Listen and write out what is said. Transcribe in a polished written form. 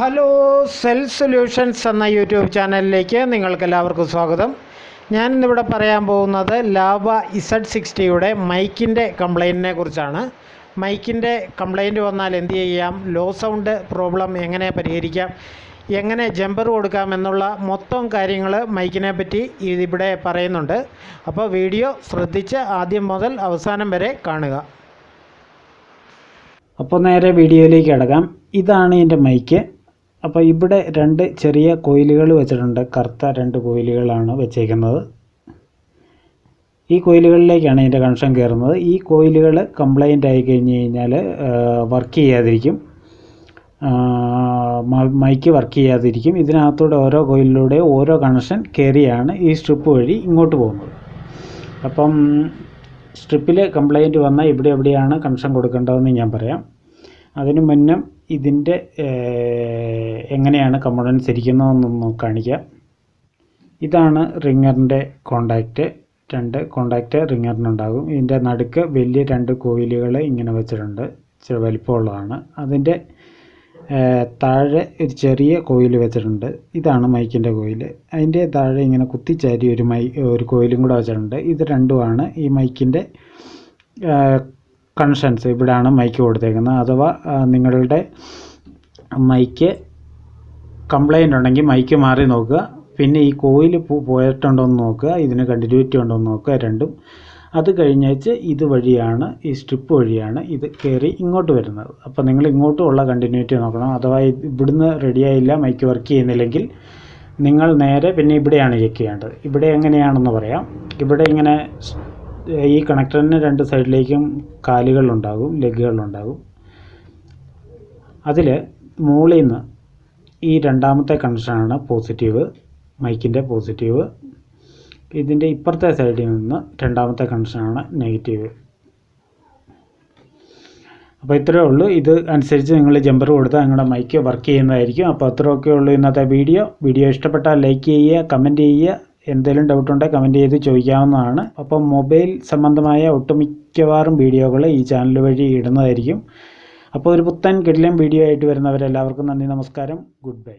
Hello cell solutions എന്ന YouTube ചാനലിലേക്ക് നിങ്ങൾക്കെല്ലാവർക്കും സ്വാഗതം. ഞാനിന്നിവിടെ പറയാൻ പോകുന്നത് ലാവ Z60യുടെ മൈക്കിൻ്റെ കംപ്ലൈൻറ്റിനെ കുറിച്ചാണ്. മൈക്കിൻ്റെ കംപ്ലൈൻറ്റ് വന്നാൽ എന്ത് ചെയ്യാം, ലോ സൗണ്ട് പ്രോബ്ലം എങ്ങനെ പരിഹരിക്കാം, എങ്ങനെ ജമ്പർ കൊടുക്കാം എന്നുള്ള മൊത്തം കാര്യങ്ങൾ മൈക്കിനെ പറ്റി ഇവിടെ പറയുന്നുണ്ട്. അപ്പോൾ വീഡിയോ ശ്രദ്ധിച്ച് ആദ്യം മുതൽ അവസാനം വരെ കാണുക. അപ്പോൾ നേരെ വീഡിയോയിലേക്ക് കിടക്കാം. ഇതാണ് ഇതിൻ്റെ മൈക്ക്. അപ്പോൾ ഇവിടെ രണ്ട് ചെറിയ കോയിലുകൾ വെച്ചിട്ടുണ്ട്. കറുത്ത രണ്ട് കോയിലുകളാണ് വെച്ചേക്കുന്നത്. ഈ കോയിലുകളിലേക്കാണ് ഇതിൻ്റെ കണക്ഷൻ കയറുന്നത്. ഈ കോയിലുകൾ കംപ്ലൈൻ്റ് ആയി കഴിഞ്ഞ് കഴിഞ്ഞാൽ വർക്ക് ചെയ്യാതിരിക്കും, മൈക്ക് വർക്ക് ചെയ്യാതിരിക്കും. ഇതിനകത്തൂടെ ഓരോ കോയിലിലൂടെ ഓരോ കണക്ഷൻ കയറിയാണ് ഈ സ്ട്രിപ്പ് വഴി ഇങ്ങോട്ട് പോകുന്നത്. അപ്പം സ്ട്രിപ്പിൽ കംപ്ലൈൻറ്റ് വന്നാൽ ഇവിടെ എവിടെയാണ് കണക്ഷൻ കൊടുക്കേണ്ടതെന്ന് ഞാൻ പറയാം. അതിന് മുന്നേ ഇതിൻ്റെ എങ്ങനെയാണ് കമ്പോണൻസ് ഇരിക്കുന്നതെന്നൊന്ന് കാണിക്കാം. ഇതാണ് റിങ്ങറിൻ്റെ കോണ്ടാക്റ്റ്. രണ്ട് കോണ്ടാക്റ്റ് റിങ്ങറിനുണ്ടാകും. ഇതിൻ്റെ നടുക്ക് വലിയ രണ്ട് കോയിലുകൾ ഇങ്ങനെ വെച്ചിട്ടുണ്ട്, ഇച്ചിരി വലിപ്പമുള്ളതാണ്. അതിൻ്റെ താഴെ ഒരു ചെറിയ കോയിൽ വെച്ചിട്ടുണ്ട്. ഇതാണ് മൈക്കിൻ്റെ കോയിൽ. അതിൻ്റെ താഴെ ഇങ്ങനെ കുത്തിച്ചാരി ഒരു കോയിലും കൂടെ വെച്ചിട്ടുണ്ട്. ഇത് രണ്ടുമാണ് ഈ മൈക്കിൻ്റെ കണക്ഷൻസ്. ഇവിടെയാണ് മൈക്ക് കൊടുത്തേക്കുന്നത്. അഥവാ നിങ്ങളുടെ മൈക്ക് കംപ്ലൈൻ്റ് ഉണ്ടെങ്കിൽ മൈക്ക് മാറി നോക്കുക. പിന്നെ ഈ കോയിൽ പോയിട്ടുണ്ടോ എന്ന് നോക്കുക, ഇതിന് കണ്ടിന്യൂറ്റി ഉണ്ടോ എന്ന് നോക്കുക, രണ്ടും. അത് കഴിഞ്ഞേച്ച് ഇതുവഴിയാണ്, ഈ സ്ട്രിപ്പ് വഴിയാണ് ഇത് കയറി ഇങ്ങോട്ട് വരുന്നത്. അപ്പോൾ നിങ്ങൾ ഇങ്ങോട്ടുമുള്ള കണ്ടിന്യൂറ്റി നോക്കണം. അഥവാ ഇവിടുന്ന് റെഡിയായില്ല, മൈക്ക് വർക്ക് ചെയ്യുന്നില്ലെങ്കിൽ നിങ്ങൾ നേരെ പിന്നെ ഇവിടെയാണ് ചെക്ക് ചെയ്യേണ്ടത്. ഇവിടെ എങ്ങനെയാണെന്ന് പറയാം. ഇവിടെ ഇങ്ങനെ ഈ കണക്ടറിന് രണ്ട് സൈഡിലേക്കും കാലുകളുണ്ടാകും, ലെഗുകളുണ്ടാകും. അതിൽ മുകളിൽ നിന്ന് ഈ രണ്ടാമത്തെ കണക്ഷനാണ് പോസിറ്റീവ്, മൈക്കിൻ്റെ പോസിറ്റീവ്. ഇതിൻ്റെ ഇപ്പുറത്തെ സൈഡിൽ നിന്ന് രണ്ടാമത്തെ കണക്ഷനാണ് നെഗറ്റീവ്. അപ്പോൾ ഇത്രയേ ഉള്ളൂ. ഇത് അനുസരിച്ച് നിങ്ങൾ ജമ്പർ കൊടുത്താൽ നിങ്ങളുടെ മൈക്ക് വർക്ക് ചെയ്യുന്നതായിരിക്കും. അപ്പോൾ അത്രയൊക്കെ ഉള്ളൂ ഇന്നത്തെ വീഡിയോ ഇഷ്ടപ്പെട്ടാൽ ലൈക്ക് ചെയ്യുക, കമൻറ്റ് ചെയ്യുക. എന്തെങ്കിലും ഡൗട്ട് ഉണ്ടെങ്കിൽ കമൻറ്റ് ചെയ്ത് ചോദിക്കാവുന്നതാണ്. അപ്പം മൊബൈൽ സംബന്ധമായ ഒട്ടുമിക്കവാറും വീഡിയോകൾ ഈ ചാനൽ വഴി ഇടുന്നതായിരിക്കും. അപ്പോൾ ഒരു പുത്തൻ കിടിലൻ വീഡിയോ ആയിട്ട് വരുന്നവരെല്ലാവർക്കും നന്ദി, നമസ്കാരം, ഗുഡ് ബൈ.